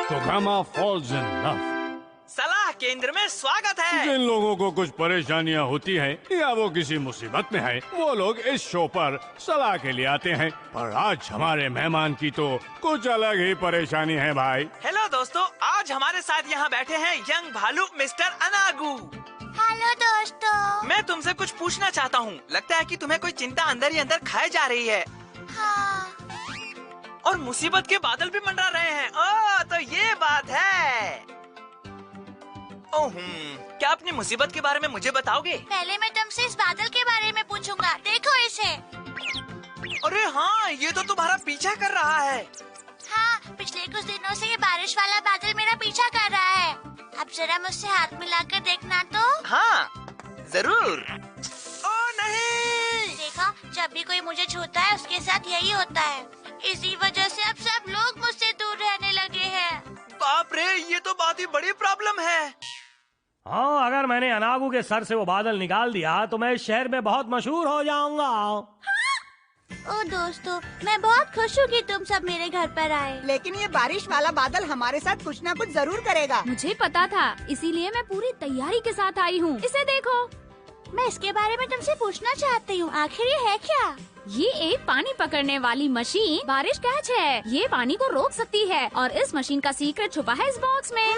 कोगामा falls in love. सलाह केंद्र में स्वागत है। जिन लोगों को कुछ परेशानियां होती हैं या वो किसी मुसीबत में है, वो लोग इस शो पर सलाह के लिए आते हैं। पर आज हमारे मेहमान की तो कुछ अलग ही परेशानी है भाई। हेलो दोस्तों, आज हमारे साथ यहाँ बैठे हैं यंग भालू मिस्टर अनागू। हेलो दोस्तों। मैं तुमसे कुछ पूछना चाहता हूँ। लगता है कि तुम्हें कोई चिंता अंदर ही अंदर खाए जा रही है। हाँ। और मुसीबत के बादल भी मंडरा रहे हैं। ओह, तो ये बात है। ओह, क्या अपनी मुसीबत के बारे में मुझे बताओगे? पहले मैं तुमसे इस बादल के बारे में पूछूंगा। देखो इसे। अरे हाँ, ये तो तुम्हारा पीछा कर रहा है। हाँ, पिछले कुछ दिनों से ये बारिश वाला बादल मेरा पीछा कर रहा है। अब जरा मुझसे हाथ मिलाकर देखना तो। हाँ, जरूर। ओह नहीं! देखा, जब भी कोई मुझे छूता है उसके साथ यही होता है। इसी वजह से अब सब लोग मुझसे दूर रहने लगे हैं। बाप रे, ये तो बहुत ही बड़ी प्रॉब्लम है। हाँ, अगर मैंने अनागू के सर से वो बादल निकाल दिया तो मैं इस शहर में बहुत मशहूर हो जाऊंगा। ओ दोस्तों, मैं बहुत खुश हूँ कि तुम सब मेरे घर पर आए। लेकिन ये बारिश वाला बादल हमारे साथ कुछ न कुछ जरूर करेगा। मुझे पता था, इसीलिए मैं पूरी तैयारी के साथ आई हूँ। इसे देखो। मैं इसके बारे में तुमसे पूछना चाहती हूँ, आखिर ये है क्या? ये एक पानी पकड़ने वाली मशीन बारिश कैच है। ये पानी को रोक सकती है और इस मशीन का सीक्रेट छुपा है इस बॉक्स में।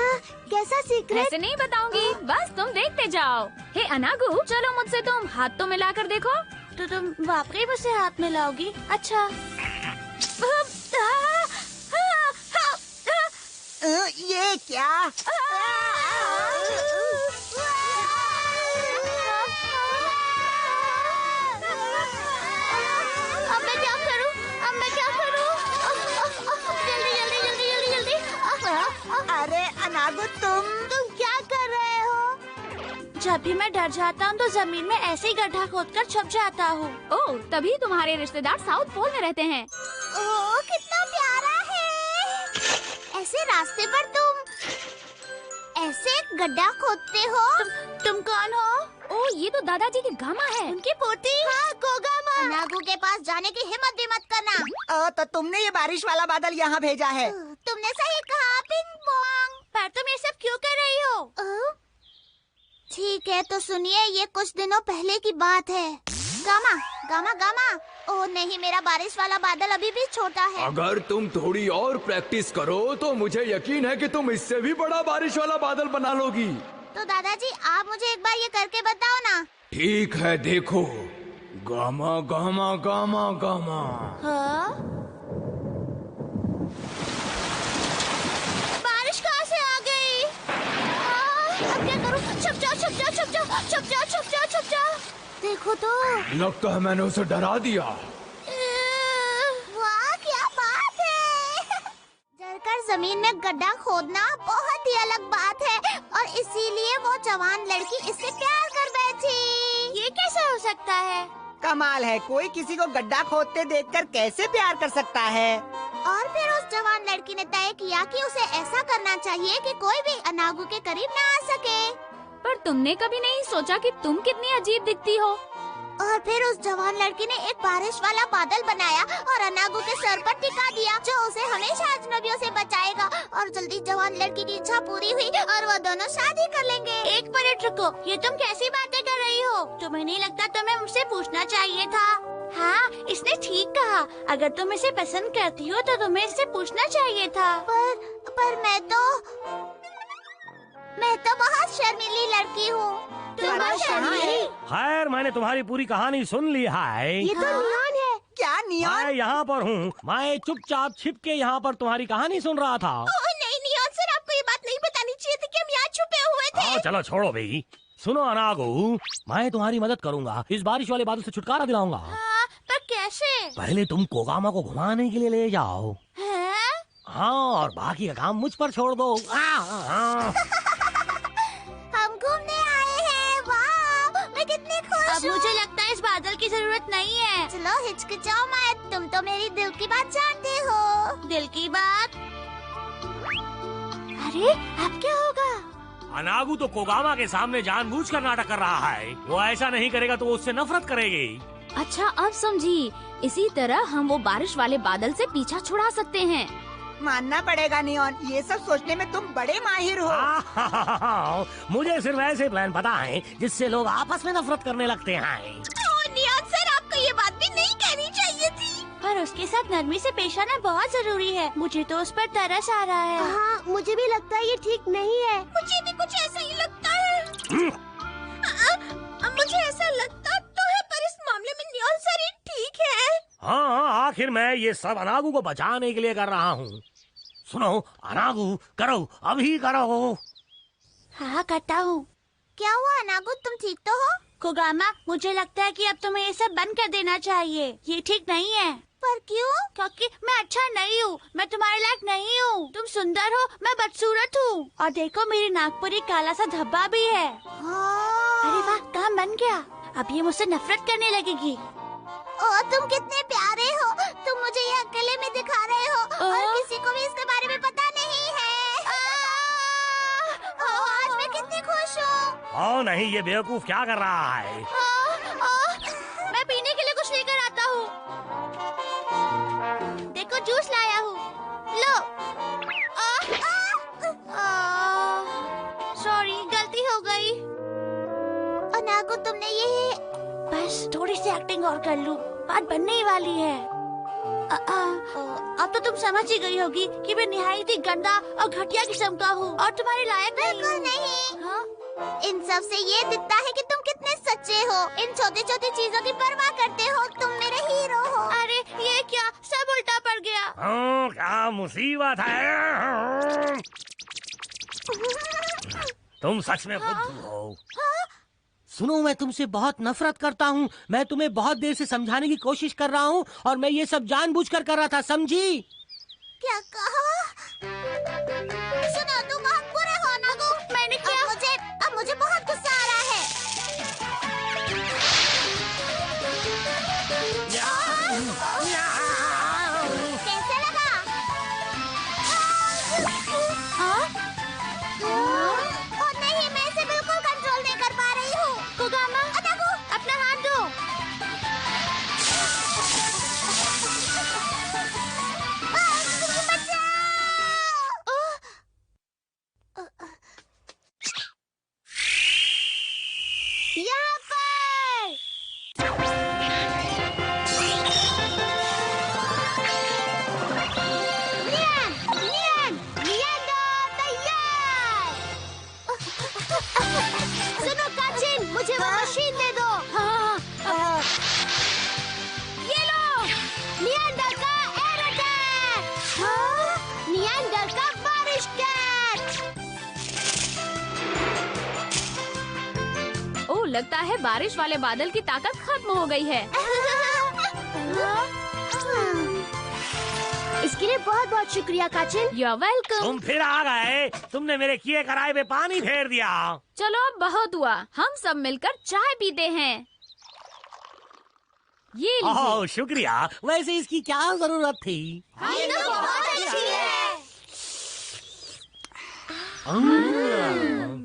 कैसा सीक्रेट? ऐसे नहीं बताऊंगी, बस तुम देखते जाओ। हे अनागू, चलो मुझसे तुम हाथ तो मिलाकर देखो। तो तुम वाकई मुझसे हाथ मिलाओगी? अच्छा। ये क्या? अब मैं क्या करूं? जल्दी जल्दी जल्दी जल्दी जल्दी। अरे अनागू, तुम क्या कर रहे हो? जब भी मैं डर जाता हूँ तो जमीन में ऐसे ही गड्ढा खोदकर छुप जाता हूँ। ओह, तभी तुम्हारे रिश्तेदार साउथ पोल में रहते हैं। ओह, कितना प्यारा है। ऐसे रास्ते पर तुम ऐसे गड्ढा खोदते हो? तुम कौन हो? ओह, ये तो दादाजी की गामा है। उनकी पोती? हाँ, कोगामा। अनागू के पास जाने की हिम्मत भी मत करना। तो तुमने ये बारिश वाला बादल यहाँ भेजा है? तुमने सही कहा, पिंग पोंग। पर तुम ये सब क्यों कर रही हो? ठीक है, तो सुनिए, ये कुछ दिनों पहले की बात है। Gamma gamma gamma. ओह नहीं, मेरा बारिश वाला बादल अभी भी छोटा है। अगर तुम थोड़ी और प्रैक्टिस करो तो मुझे यकीन है कि तुम इससे भी बड़ा बारिश वाला बादल बना लोगी। तो दादाजी, आप मुझे एक बार ये करके बताओ ना। ठीक है, देखो। Gamma gamma gamma gamma. हाँ? बारिश कहाँ से आ गई? अब क्या करूं? छुप जाओ छुप जाओ छुप जाओ छुप जाओ छुप जाओ छुप जाओ। देखो तो। लगता है मैंने उसे डरा दिया। वाह, क्या बात है। डरकर जमीन में गड्ढा खोदना बहुत ही अलग बात है, और इसीलिए वो जवान लड़की इससे प्यार कर बैठी। ये कैसे हो सकता है? कमाल है, कोई किसी को गड्ढा खोदते देखकर कैसे प्यार कर सकता है? और फिर उस जवान लड़की ने तय किया कि उसे ऐसा करना चाहिए कि कोई भी अनागू के करीब न आ सके। पर तुमने कभी नहीं सोचा कि तुम कितनी अजीब दिखती हो? और फिर उस जवान लड़की ने एक बारिश वाला बादल बनाया और अनागू के सर पर टिका दिया, जो उसे हमेशा अजनबियों से बचाएगा। और जल्दी जवान लड़की की इच्छा पूरी हुई और वो दोनों शादी कर लेंगे। एक मिनट रुको, ये तुम कैसी बातें कर रही हो? तुम्हें नहीं लगता तुम्हें मुझसे पूछना चाहिए था? हाँ, इसने ठीक कहा। अगर तुम इसे पसंद करती हो तो तुम्हें इससे पूछना चाहिए था। पर मैं तो बहुत शर्मीली लड़की हूँ। तुम बहुत शर्मीली? खैर, मैंने तुम्हारी पूरी कहानी सुन ली है। ये तो नियॉन है। क्या नियॉन? मैं यहाँ पर हूँ। मैं चुपचाप छिप के यहाँ पर तुम्हारी कहानी सुन रहा था। ओह नहीं नियॉन सर, आपको ये बात नहीं बतानी चाहिए थी कि हम यहाँ छुपे हुए थे। चलो छोड़ो भाई। सुनो अनागू, मैं तुम्हारी मदद करूँगा। इस बारिश वाले बादल से छुटकारा दिलाऊंगा। हाँ, पर कैसे? पहले तुम कोगामा को घुमाने के लिए ले जाओ। हाँ, और बाकी का काम मुझ पर छोड़ दो। हम घूमने आए हैं। वाह, मैं कितनी खुश हूँ। अब मुझे लगता है इस बादल की जरूरत नहीं है। चलो हिचकिचाओ मत, तुम तो मेरी दिल की बात जानते हो। दिल की बात? अरे अब क्या होगा? अनागू तो कोगामा के सामने जानबूझकर नाटक कर रहा है। वो ऐसा नहीं करेगा तो वो उससे नफरत करेगी। अच्छा, अब समझी। इसी तरह हम वो बारिश वाले बादल से पीछा छुड़ा सकते हैं। मानना पड़ेगा नियॉन, ये सब सोचने में तुम बड़े माहिर हो। मुझे सिर्फ ऐसे प्लान पता है जिससे लोग आपस में नफरत करने लगते हैं। नियॉन सर, आपको ये बात भी नहीं कहनी चाहिए थी। पर उसके साथ नरमी से पेश आना बहुत जरूरी है। मुझे तो उस पर तरस आ रहा है। हाँ, मुझे भी लगता है ये ठीक नहीं है। मुझे भी कुछ ऐसा ही लगता है। मुझे ऐसा लगता तो है, पर इस मामले में नियॉन सर ही ठीक है। हाँ, आखिर मैं ये सब अनागू को बचाने के लिए कर रहा हूँ। सुनो अनागू, करो अभी करो। हाँ करता हूँ। क्या हुआ अनागू, तुम ठीक तो हो? कोगामा, मुझे लगता है कि अब तुम्हें ये सब बंद कर देना चाहिए। ये ठीक नहीं है। पर क्यों? क्योंकि मैं अच्छा नहीं हूँ, मैं तुम्हारे लायक नहीं हूँ। तुम सुंदर हो, मैं बदसूरत हूँ। और देखो मेरी नाक पर एक काला सा धब्बा भी है। अरे वाह, काम बन गया। अब ये मुझसे नफरत करने लगेगी। ओह, तुम कितने प्यारे हो। तुम मुझे ये अकेले में दिखा रहे हो और किसी को भी इसके बारे में पता नहीं है। आज मैं कितनी खुश हूँ। ओ नहीं, ये बेवकूफ क्या कर रहा है? मैं पीने के लिए कुछ लेकर आता हूँ। देखो जूस लाया हूँ, लो। सॉरी, गलती हो गई। अनागू, तुमने ये बस थोड़ी सी एक्टिंग और कर लूँ, बात बनने ही वाली है। अब तो तुम समझ ही गई होगी कि मैं निहायत ही गंदा और घटिया किस्म का हूँ और तुम्हारे लायक बिल्कुल नहीं। हाँ? इन सब से ये दिखता है कि तुम कितने सच्चे हो। इन छोटी छोटी चीजों की परवाह करते हो। तुम मेरे हीरो हो। अरे ये क्या, सब उल्टा पड़ गया। क्या मुसीबत है? तुम सच में बुद्धू हो। सुनो, मैं तुमसे बहुत नफरत करता हूँ। मैं तुम्हें बहुत देर से समझाने की कोशिश कर रहा हूँ और मैं ये सब जानबूझकर कर रहा था, समझी? क्या कहा? सुनो, तुम बहुत बुरे हो अनागू। मैंने क्या? अब मुझे बहुत गुस्सा आ रहा है। कैसे लगा? और नहीं, मैं इसे बिल्कुल कंट्रोल नहीं कर पा रही हूँ। कोगामा, अनागू, अपना हाथ दो। यहाँ पर लिएंडो तैयार। सुनो काचिन, मुझे वो मशीन दे दो। ये लो, लिएंडर का एयर अटैक। लिएंडर का बारिश कैच। ओह, लगता है बारिश वाले बादल की ताकत खत्म हो गई है। इसके लिए बहुत बहुत शुक्रिया काचिन। You are welcome. तुम फिर आ गए। तुमने मेरे किए कराए पे पानी फेर दिया। चलो अब बहुत हुआ, हम सब मिलकर चाय पीते हैं। ये लीजिए। ओह शुक्रिया, वैसे इसकी क्या जरूरत थी? ये तो बहुत अच्छी है।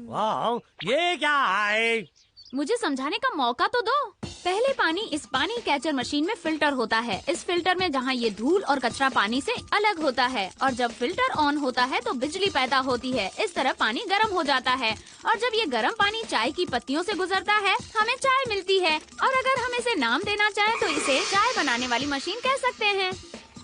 वाह, ये क्या है? मुझे समझाने का मौका तो दो। पहले पानी इस पानी कैचर मशीन में फिल्टर होता है। इस फिल्टर में जहाँ ये धूल और कचरा पानी से अलग होता है और जब फिल्टर ऑन होता है तो बिजली पैदा होती है। इस तरह पानी गर्म हो जाता है और जब ये गर्म पानी चाय की पत्तियों से गुजरता है हमें चाय मिलती है। और अगर हम इसे नाम देना चाहें तो इसे चाय बनाने वाली मशीन कह सकते हैं।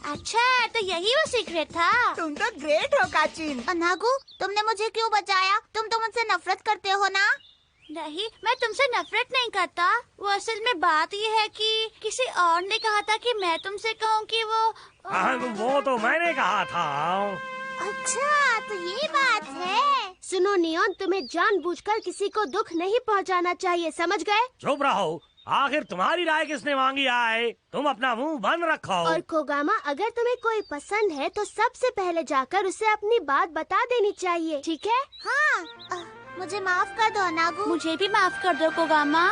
अच्छा, तो यही वो सीक्रेट था। तुम तो ग्रेट हो काचिन। अनागू, तुमने मुझे क्यों बचाया? तुम तो मुझसे नफरत करते हो ना? नहीं, मैं तुमसे नफरत नहीं करता। वो असल में बात ये है कि किसी और ने कहा था कि मैं तुमसे कहूँ कि वो तो मैंने कहा था। अच्छा, तो ये बात है। सुनो नियॉन, तुम्हें जानबूझकर किसी को दुख नहीं पहुंचाना चाहिए, समझ गए? चुप रहो, आखिर तुम्हारी राय किसने मांगी है? तुम अपना मुंह बंद रखो। और कोगामा, अगर तुम्हें कोई पसंद है तो सबसे पहले जाकर उसे अपनी बात बता देनी चाहिए, ठीक है? हाँ, मुझे माफ कर दो अनागू। मुझे भी माफ कर दो कोगामा।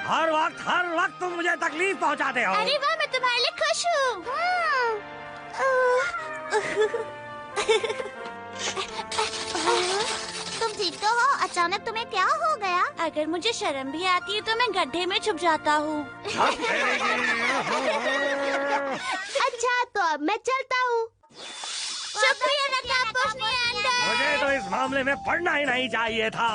हर वक्त तुम मुझे तकलीफ पहुंचाते हो। अरे वाह, मैं तुम्हारे लिए खुश हूँ। तुम ठीक तो हो? अचानक तुम्हें क्या हो गया? अगर मुझे शर्म भी आती है तो मैं गड्ढे में छुप जाता हूँ। अच्छा, तो अब मैं चलता हूँ। शुक्रिया नकाब पोशनी अंकल। मुझे तो इस मामले में पढ़ना ही नहीं चाहिए था।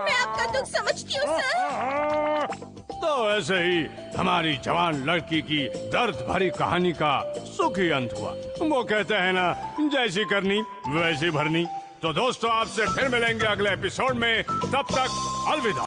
मैं आपका दुख समझती हूँ सर। तो ऐसे ही हमारी जवान लड़की की दर्द भरी कहानी का सुखी अंत हुआ। वो कहते हैं ना, जैसी करनी वैसी भरनी। तो दोस्तों, आपसे फिर मिलेंगे अगले एपिसोड में। तब तक अलविदा।